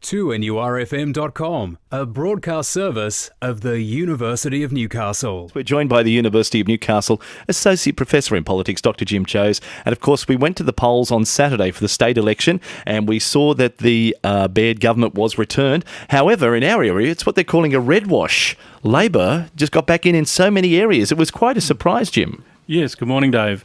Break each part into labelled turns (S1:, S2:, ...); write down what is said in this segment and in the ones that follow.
S1: 2NURFM.com, a broadcast service of the University of Newcastle.
S2: We're joined by the University of Newcastle Associate Professor in Politics, Dr. Jim Chose. And of course, we went to the polls on Saturday for the state election and we saw that the Baird government was returned. However, in our area, it's what they're calling a red wash. Labor just got back in so many areas. It was quite a surprise, Jim.
S3: Yes, good morning, Dave.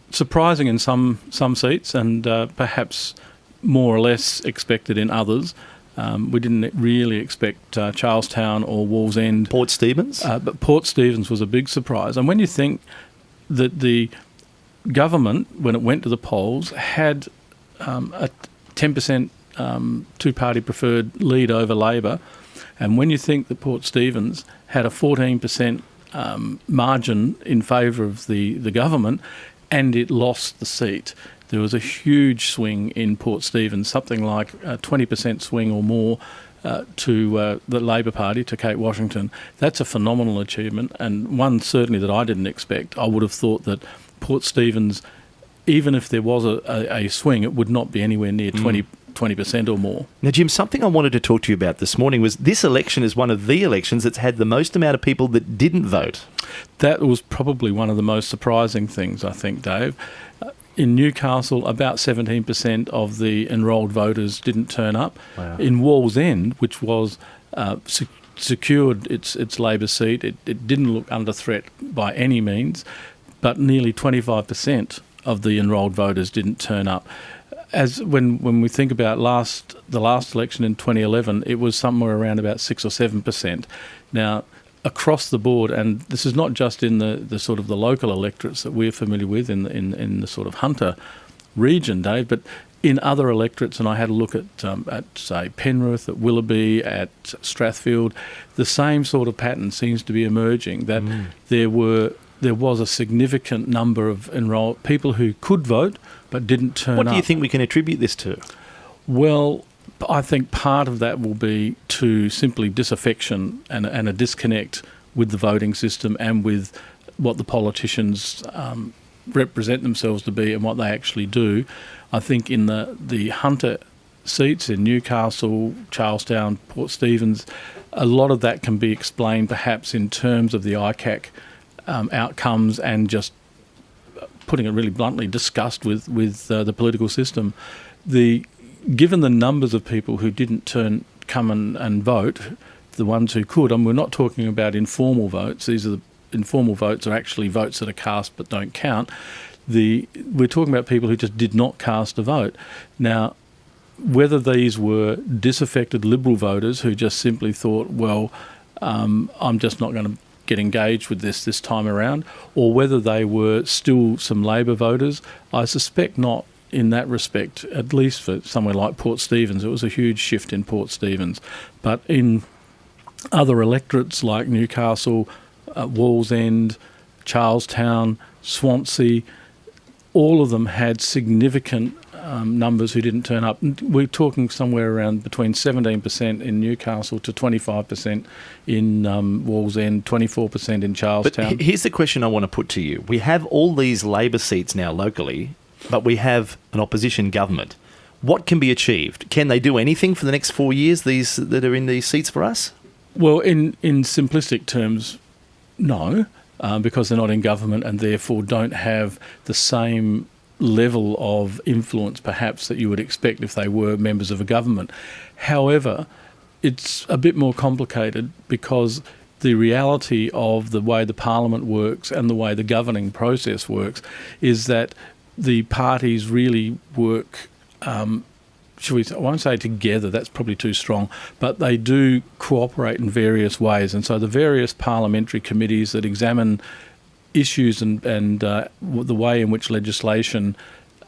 S3: Surprising in some seats and perhaps more or less expected in others. We didn't really expect Charlestown or Wallsend.
S2: Port Stephens?
S3: But Port Stephens was a big surprise. And when you think that the government, when it went to the polls, had a 10% two-party preferred lead over Labor, and when you think that Port Stephens had a 14% margin in favour of the government and it lost the seat, there was a huge swing in Port Stephens, something like a 20% swing or more to the Labor Party, to Kate Washington. That's a phenomenal achievement, and one certainly that I didn't expect. I would have thought that Port Stephens, even if there was a swing, it would not be anywhere near 20% or more.
S2: Now, Jim, something I wanted to talk to you about this morning was this election is one of the elections that's had the most amount of people that didn't vote.
S3: That was probably one of the most surprising things, I think, Dave. In Newcastle, about 17% of the enrolled voters didn't turn up.
S2: Wow.
S3: In Wallsend, which was secured its Labor seat, it didn't look under threat by any means, but nearly 25% of the enrolled voters didn't turn up. As when we think about the last election in 2011, it was somewhere around about 6 or 7%. Now, across the board, and this is not just in the sort of the local electorates that we're familiar with in the sort of Hunter region, Dave, but in other electorates, and I had a look at say Penrith, at Willoughby, at Strathfield, the same sort of pattern seems to be emerging, that there was a significant number of enrolled people who could vote but didn't turn up.
S2: What do you think we can attribute this to?
S3: Well, I think part of that will be to simply disaffection and a disconnect with the voting system and with what the politicians represent themselves to be and what they actually do. I think in the Hunter seats in Newcastle, Charlestown, Port Stephens, a lot of that can be explained perhaps in terms of the ICAC outcomes and just, putting it really bluntly, disgust with the political system. Given the numbers of people who didn't come and vote, the ones who could, and we're not talking about informal votes. These are the informal votes are actually votes that are cast but don't count. We're talking about people who just did not cast a vote. Now, whether these were disaffected Liberal voters who just simply thought, well, I'm just not going to get engaged with this time around, or whether they were still some Labor voters, I suspect not. In that respect, at least for somewhere like Port Stephens, it was a huge shift in Port Stephens. But in other electorates like Newcastle, Wallsend, Charlestown, Swansea, all of them had significant numbers who didn't turn up. We're talking somewhere around between 17% in Newcastle to 25% in Wallsend, 24% in Charlestown.
S2: But here's the question I want to put to you. We have all these Labor seats now locally, but we have an opposition government. What can be achieved? Can they do anything for the next 4 years, these that are in these seats for us?
S3: Well, in simplistic terms, no, because they're not in government and therefore don't have the same level of influence perhaps that you would expect if they were members of a government. However, it's a bit more complicated because the reality of the way the parliament works and the way the governing process works is that the parties really work, I won't say together, that's probably too strong, but they do cooperate in various ways. And so the various parliamentary committees that examine issues and the way in which legislation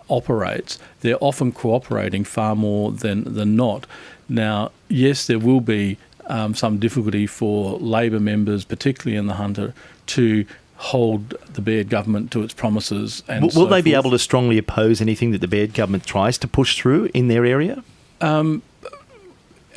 S3: operates, they're often cooperating far more than not. Now, yes, there will be some difficulty for Labor members, particularly in the Hunter, to hold the Baird government to its promises. And
S2: will they be able to strongly oppose anything that the Baird government tries to push through in their area? In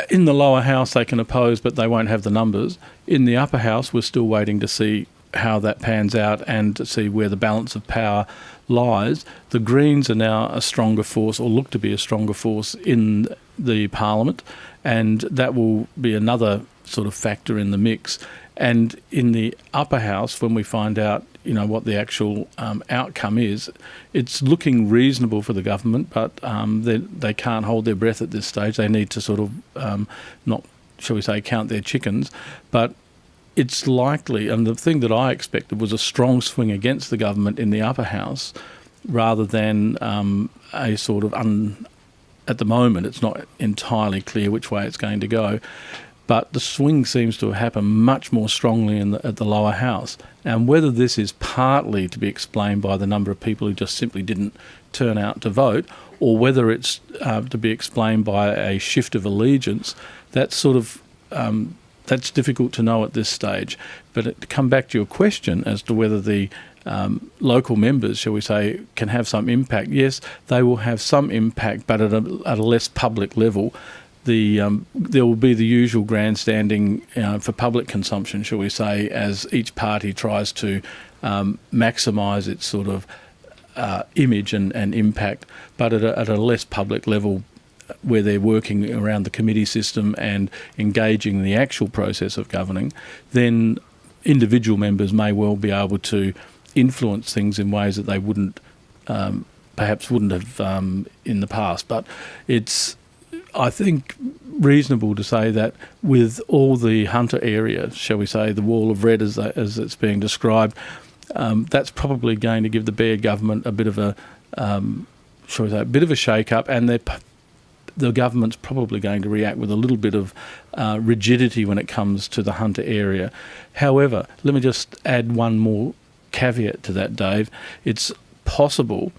S2: the lower house they can oppose, but they won't have the numbers. In the upper house, we're still waiting to see how that pans out and to see where the balance of power lies. The Greens are now a stronger force, or look to be a stronger force in
S3: the Parliament, and that will be another sort of factor in the mix. And in the upper house, when we find out, what the actual outcome is, it's looking reasonable for the government, but they can't hold their breath at this stage. They need to sort of not, shall we say, count their chickens. But it's likely, and the thing that I expected was a strong swing against the government in the upper house, rather than a sort of at the moment, it's not entirely clear which way it's going to go. But the swing seems to have happened much more strongly at the lower house. And whether this is partly to be explained by the number of people who just simply didn't turn out to vote, or whether it's to be explained by a shift of allegiance, that's sort of that's difficult to know at this stage. But to come back to your question as to whether the local members, shall we say, can have some impact, yes, they will have some impact, but at a less public level. There will be the usual grandstanding for public consumption, shall we say, as each party tries to maximise its sort of image and impact, but at a less public level, where they're working around the committee system and engaging in the actual process of governing, then individual members may well be able to influence things in ways that they perhaps wouldn't have in the past. But it's, I think, reasonable to say that with all the Hunter area, shall we say, the wall of red as it's being described, that's probably going to give the Baird government a bit of a, shall we say, a bit of a shake-up, and the government's probably going to react with a little bit of rigidity when it comes to the Hunter area. However, let me just add one more caveat to that, Dave. It's possible,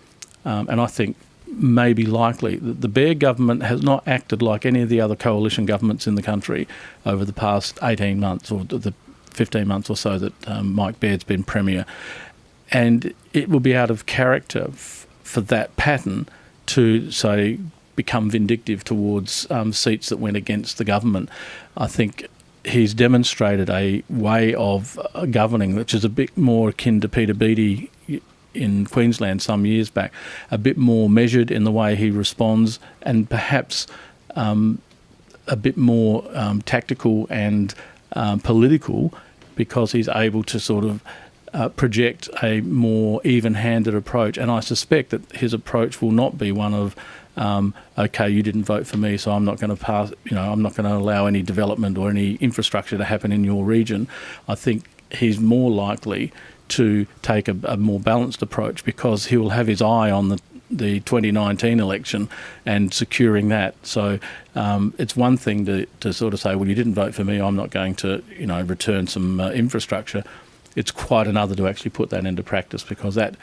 S3: and I think maybe likely, that the Baird government has not acted like any of the other coalition governments in the country over the past 18 months or the 15 months or so that Mike Baird's been Premier. And it will be out of character for that pattern to, say, become vindictive towards seats that went against the government. I think he's demonstrated a way of governing which is a bit more akin to Peter Beattie in Queensland some years back, a bit more measured in the way he responds, and perhaps a bit more tactical and political, because he's able to sort of project a more even-handed approach. And I suspect that his approach will not be one of okay, you didn't vote for me, so I'm not going to pass, I'm not going to allow any development or any infrastructure to happen in your region. I think he's more likely to take a more balanced approach, because he will have his eye on the 2019 election and securing that. So it's one thing to sort of say, well, you didn't vote for me, I'm not going to return some infrastructure. It's quite another to actually put that into practice, because that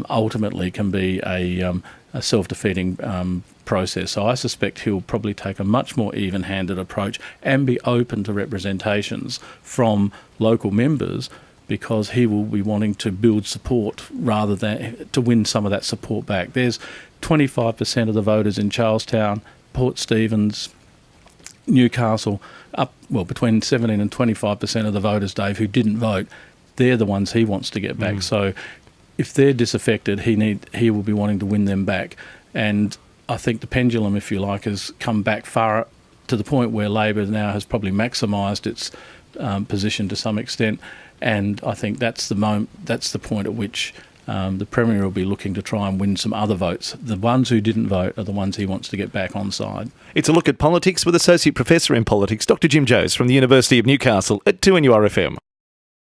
S3: ultimately can be a self-defeating process. So I suspect he'll probably take a much more even-handed approach and be open to representations from local members, because he will be wanting to build support rather than to win some of that support back. There's 25% of the voters in Charlestown, Port Stephens, Newcastle, between 17 and 25% of the voters, Dave, who didn't vote. They're the ones he wants to get back. So if they're disaffected, he will be wanting to win them back. And I think the pendulum, if you like, has come back far to the point where Labor now has probably maximised its position to some extent. And I think that's the point at which the Premier will be looking to try and win some other votes. The ones who didn't vote are the ones he wants to get back on side.
S2: It's a look at politics with Associate Professor in Politics, Dr. Jim Joes from the University of Newcastle at 2NURFM.